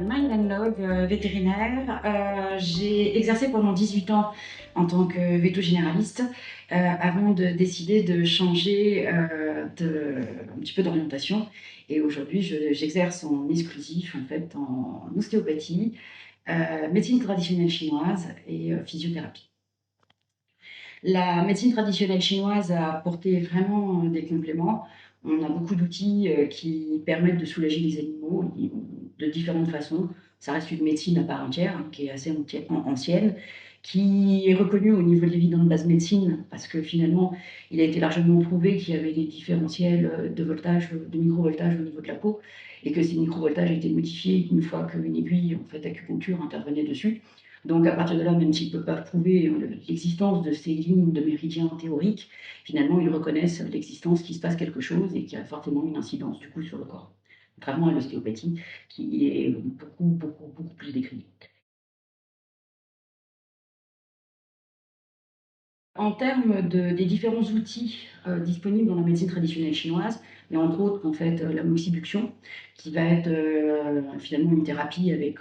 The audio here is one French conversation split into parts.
mylandlog, vétérinaire. J'ai exercé pendant 18 ans en tant que véto-généraliste avant de décider de changer un petit peu d'orientation. Et aujourd'hui, j'exerce en exclusif en fait en ostéopathie, médecine traditionnelle chinoise et physiothérapie. La médecine traditionnelle chinoise a apporté vraiment des compléments. On a beaucoup d'outils qui permettent de soulager les animaux de différentes façons. Ça reste une médecine à part entière, hein, qui est assez ancienne, qui est reconnue au niveau de l'évidente base médecine, parce que finalement, il a été largement prouvé qu'il y avait des différentiels de voltage, de microvoltage au niveau de la peau, et que ces microvoltages étaient modifiés une fois qu'une aiguille en fait, d'acupuncture intervenait dessus. Donc à partir de là, même s'ils ne peuvent pas prouver l'existence de ces lignes de méridiens théoriques, finalement, ils reconnaissent l'existence qu'il se passe quelque chose et qu'il y a forcément une incidence du coup sur le corps. Contrairement à l'ostéopathie, qui est beaucoup plus décriée. En termes des différents outils disponibles dans la médecine traditionnelle chinoise, il y a entre autres en fait, la moxibuction, qui va être finalement une thérapie avec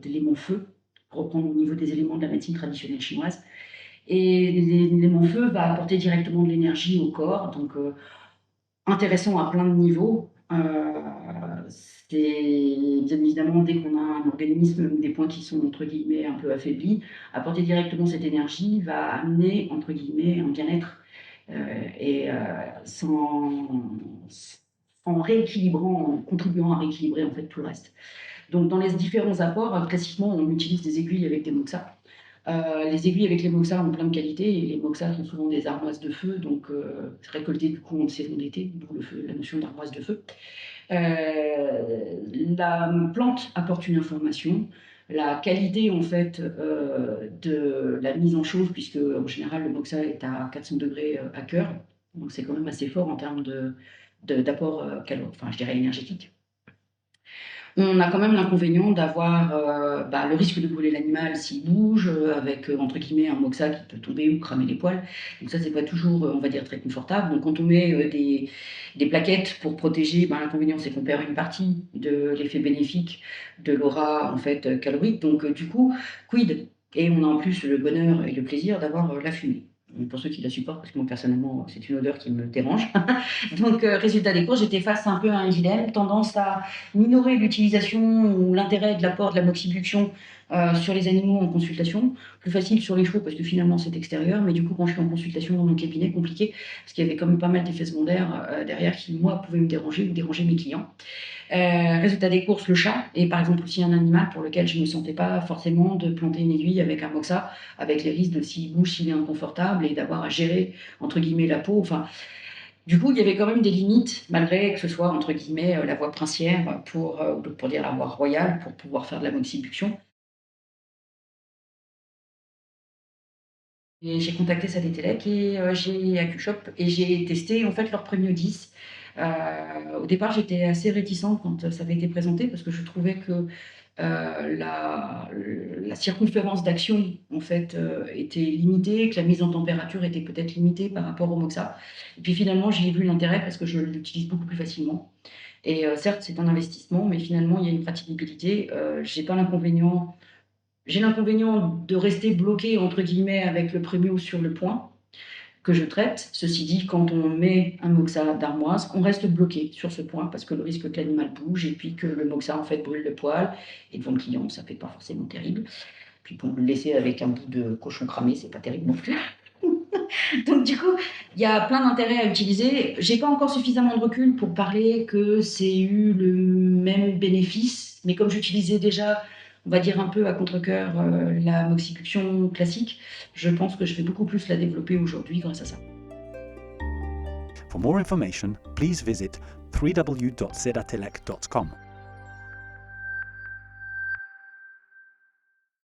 l'élément feu, pour reprendre au niveau des éléments de la médecine traditionnelle chinoise. Et l'élément feu va apporter directement de l'énergie au corps, donc intéressant à plein de niveaux. C'est bien évidemment dès qu'on a un organisme, des points qui sont entre guillemets un peu affaiblis, apporter directement cette énergie va amener entre guillemets un bien-être et en rééquilibrant, en contribuant à rééquilibrer en fait tout le reste. Donc dans les différents apports, classiquement on utilise des aiguilles avec des moxas. Les aiguilles avec les moxas ont plein de qualités et les moxas sont souvent des armoises de feu, donc récoltées du coup en saison d'été, d'où la notion d'armoise de feu. La plante apporte une information. La qualité en fait de la mise en chauffe, puisque en général le moxa est à 400 degrés à cœur, donc c'est quand même assez fort en termes d'apport enfin je dirais énergétique. On a quand même l'inconvénient d'avoir le risque de brûler l'animal s'il bouge, avec entre guillemets un moxa qui peut tomber ou cramer les poils. Donc ça, c'est pas toujours, on va dire, très confortable. Donc quand on met des plaquettes pour protéger, l'inconvénient c'est qu'on perd une partie de l'effet bénéfique de l'aura en fait calorique. Donc du coup, quid? Et on a en plus le bonheur et le plaisir d'avoir la fumée. Pour ceux qui la supportent, parce que moi personnellement, c'est une odeur qui me dérange. Donc, résultat des courses, j'étais face un peu à un dilemme, tendance à minorer l'utilisation ou l'intérêt de l'apport de la moxibuction sur les animaux en consultation. Plus facile sur les chevaux parce que finalement c'est extérieur, mais du coup quand je suis en consultation dans mon cabinet, compliqué, parce qu'il y avait quand même pas mal d'effets secondaires derrière qui, moi, pouvaient me déranger ou déranger mes clients. Résultat des courses, le chat est par exemple aussi un animal pour lequel je ne me sentais pas forcément de planter une aiguille avec un moxa, avec les risques de s'il bouge, s'il est inconfortable et d'avoir à gérer entre guillemets la peau. Enfin, du coup, il y avait quand même des limites, malgré que ce soit entre guillemets la voie princière pour dire la voie royale pour pouvoir faire de la moxibuction. Et j'ai contacté Sadételec et j'ai AcuShop et j'ai testé en fait leur Premio 10. Au départ, j'étais assez réticente quand ça avait été présenté parce que je trouvais que la circonférence d'action en fait était limitée, que la mise en température était peut-être limitée par rapport au Moxa. Et puis finalement, j'y ai vu l'intérêt parce que je l'utilise beaucoup plus facilement. Et certes, c'est un investissement, mais finalement, il y a une praticabilité. J'ai l'inconvénient de rester bloqué entre guillemets avec le Premio sur le point que je traite. Ceci dit, quand on met un moxa d'armoise, on reste bloqué sur ce point parce que le risque que l'animal bouge et puis que le moxa en fait brûle le poil. Et devant le client, ça fait pas forcément terrible. Puis pour le laisser avec un bout de cochon cramé, c'est pas terrible non plus. Donc du coup, il y a plein d'intérêts à utiliser. J'ai pas encore suffisamment de recul pour parler que c'est eu le même bénéfice, mais comme j'utilisais déjà, on va dire un peu à contre-cœur, la moxibuction classique, je pense que je vais beaucoup plus la développer aujourd'hui grâce à ça. For more information, please visit www.sedatelec.com.